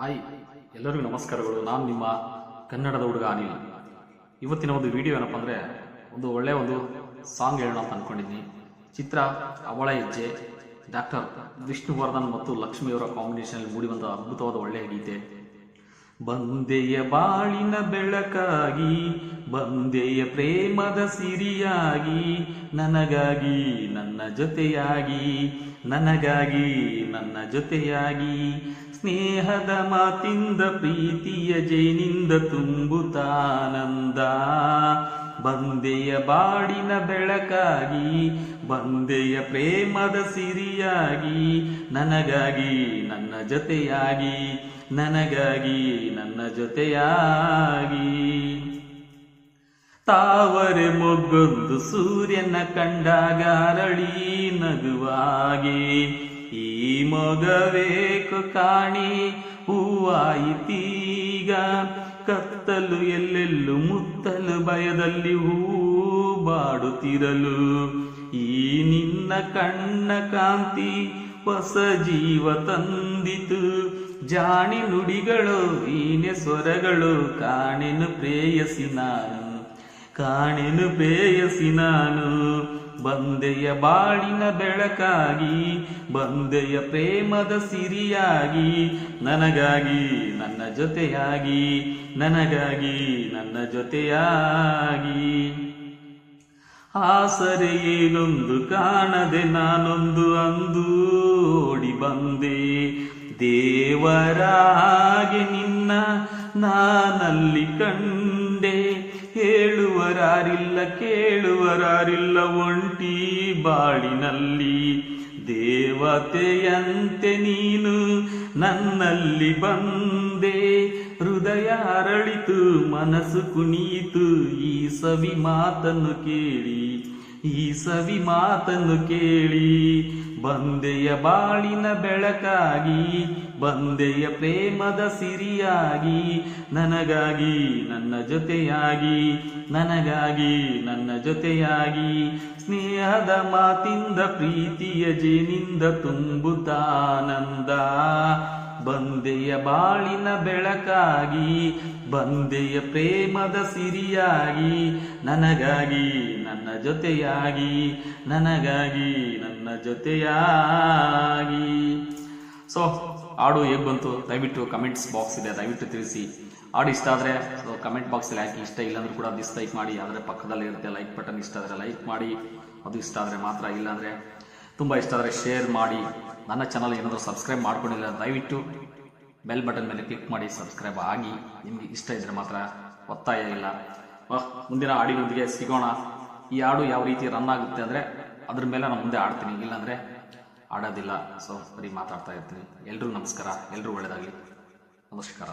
Hi, ಎಲ್ಲರಿಗೂ ನಮಸ್ಕಾರಗಳು. ನಾನು ನಿಮ್ಮ ಕನ್ನಡದ ಹುಡುಗ ಅನಿಲ್. ಇವತ್ತಿನ ಒಂದು ವಿಡಿಯೋ ಏನಪ್ಪ ಅಂದರೆ ಒಂದು ಒಳ್ಳೆಯ ಸಾಂಗ್ ಹೇಳೋಣ ಅಂತ ಅಂದ್ಕೊಂಡಿದ್ದೀನಿ. ಚಿತ್ರ ಅವಳ ಹೆಜ್ಜೆ. ಡಾಕ್ಟರ್ ವಿಷ್ಣುವರ್ಧನ್ ಮತ್ತು ಲಕ್ಷ್ಮಿಯವರ ಕಾಂಬಿನೇಷನಲ್ಲಿ ಮೂಡಿ ಬಂದ ಅದ್ಭುತವಾದ ಒಳ್ಳೆಯ ಗೀತೆ. ಬಂದೆಯ ಬಾಳಿನ ಬೆಳಕಾಗಿ, ಬಂದೆಯ ಪ್ರೇಮದ ಸಿರಿಯಾಗಿ, ನನಗಾಗಿ ನನ್ನ ಜೊತೆಯಾಗಿ, ನನಗಾಗಿ ನನ್ನ ಜೊತೆಯಾಗಿ, ಸ್ನೇಹದ ಮಾತಿಂದ ಪ್ರೀತಿಯ ಜೇನಿಂದ ತುಂಬುತ್ತಾನಂದ. ಬಂದೆಯ ಬಾಳಿನ ಬೆಳಕಾಗಿ, ಬಂದೆಯ ಪ್ರೇಮದ ಸಿರಿಯಾಗಿ, ನನಗಾಗಿ ನನ್ನ ಜೊತೆಯಾಗಿ, ನನಗಾಗಿ ನನ್ನ ಜೊತೆಯಾಗಿ. ತಾವರೆ ಮೊಗ್ಗೊಂದು ಸೂರ್ಯನ ಕಂಡಾಗ ಅರಳಿ ನಗುವಾಗೆ, ಈ ಮೊಗವೇಕು ಕಾಣಿ ಹೂವಾಯಿತೀಗ. ಕತ್ತಲು ಎಲ್ಲೆಲ್ಲೂ ಮುತ್ತಲು ಭಯದಲ್ಲಿ ಹೂ ಬಾಡುತ್ತಿರಲು, ಈ ನಿನ್ನ ಕಣ್ಣ ಕಾಂತಿ ಹೊಸ ಜೀವ ತಂದಿತು. ಜಾಣಿ ನುಡಿಗಳು ಈನೆ ಸ್ವರಗಳು, ಕಾಣೆನು ಪ್ರೇಯಸಿ ನಾನು, ಕಾಣೆನು ಪ್ರೇಯಸಿ ನಾನು. ಬಂದೆಯ ಬಾಳಿನ ಬೆಳಕಾಗಿ, ಬಂದೆಯ ಪ್ರೇಮದ ಸಿರಿಯಾಗಿ, ನನಗಾಗಿ ನನ್ನ ಜೊತೆಯಾಗಿ, ನನಗಾಗಿ ನನ್ನ ಜೊತೆಯಾಗಿ. ಆಸರೆ ಏನೊಂದು ಕಾಣದೆ ನಾನೊಂದು ಅಂದು ಓಡಿ ಬಂದೆ. ದೇವರಾಗೆ ನಿನ್ನ ನಾನಲ್ಲಿ ಕಂಡೆ. ಹೇಳುವರಾರಿಲ್ಲ ಕೇಳುವರಾರಿಲ್ಲ ಒಂಟಿ ಬಾಳಿನಲ್ಲಿ. ದೇವತೆಯಂತೆ ನೀನು ನನ್ನಲ್ಲಿ ಬಂದೆ. ಹೃದಯ ಅರಳಿತು ಮನಸ್ಸು ಕುಣಿಯಿತು, ಈ ಸವಿ ಮಾತನ್ನು ಕೇಳಿ, ಈ ಸವಿ ಮಾತನ್ನು ಕೇಳಿ. ಬಂದೆಯ ಬಾಳಿನ ಬೆಳಕಾಗಿ, ಬಂದೆಯ ಪ್ರೇಮದ ಸಿರಿಯಾಗಿ, ನನಗಾಗಿ ನನ್ನ ಜೊತೆಯಾಗಿ, ನನಗಾಗಿ ನನ್ನ ಜೊತೆಯಾಗಿ. ಸ್ನೇಹದ ಮಾತಿಂದ ಪ್ರೀತಿಯ ಜೇನಿಂದ ತುಂಬುತ್ತಾನಂದ. ಬಂದೆಯ ಬಾಳಿನ ಬೆಳಕಾಗಿ, ಬಂದೆಯ ಪ್ರೇಮದ ಸಿರಿಯಾಗಿ, ನನಗಾಗಿ ನನ್ನ ಜೊತೆಯಾಗಿ, ನನಗಾಗಿ ನನ್ನ ಜೊತೆಯಾಗಿ. ಸೊ ಹಾಡು ಹೇಗೆ ಬಂತು ದಯವಿಟ್ಟು ಕಮೆಂಟ್ಸ್ ಬಾಕ್ಸ್ ಇದೆ, ದಯವಿಟ್ಟು ತಿಳಿಸಿ. ಹಾಡು ಇಷ್ಟ ಆದರೆ ಕಮೆಂಟ್ ಬಾಕ್ಸಲ್ಲಿ ಹಾಕಿ. ಇಷ್ಟ ಇಲ್ಲಾಂದ್ರೂ ಕೂಡ ಡಿಸ್ಲೈಕ್ ಮಾಡಿ. ಆದರೆ ಪಕ್ಕದಲ್ಲಿ ಇರುತ್ತೆ ಲೈಕ್ ಬಟನ್. ಇಷ್ಟ ಆದರೆ ಲೈಕ್ ಮಾಡಿ, ಅದು ಇಷ್ಟ ಆದರೆ ಮಾತ್ರ. ಇಲ್ಲಾಂದರೆ ತುಂಬ ಇಷ್ಟ ಆದರೆ ಶೇರ್ ಮಾಡಿ. ನನ್ನ ಚಾನಲ್ ಏನಾದರೂ ಸಬ್ಸ್ಕ್ರೈಬ್ ಮಾಡ್ಕೊಂಡಿಲ್ಲ ದಯವಿಟ್ಟು ಬೆಲ್ ಬಟನ್ ಮೇಲೆ ಕ್ಲಿಕ್ ಮಾಡಿ ಸಬ್ಸ್ಕ್ರೈಬ್ ಆಗಿ. ನಿಮಗೆ ಇಷ್ಟ ಇದ್ದರೆ ಮಾತ್ರ, ಒತ್ತಾಯ ಇಲ್ಲ. ಮುಂದಿನ ಹಾಡಿನೊಂದಿಗೆ ಸಿಗೋಣ. ಈ ಹಾಡು ಯಾವ ರೀತಿ ರನ್ ಆಗುತ್ತೆ ಅಂದರೆ ಅದ್ರ ಮೇಲೆ ನಾನು ಮುಂದೆ ಆಡ್ತೀನಿ, ಇಲ್ಲಾಂದರೆ ಆಡೋದಿಲ್ಲ. ಸೊ ಬರೀ ಮಾತಾಡ್ತಾ ಇರ್ತೀನಿ. ಎಲ್ರಿಗೂ ನಮಸ್ಕಾರ, ಎಲ್ರಿಗೂ ಒಳ್ಳೆಯದಾಗಲಿ. ನಮಸ್ಕಾರ.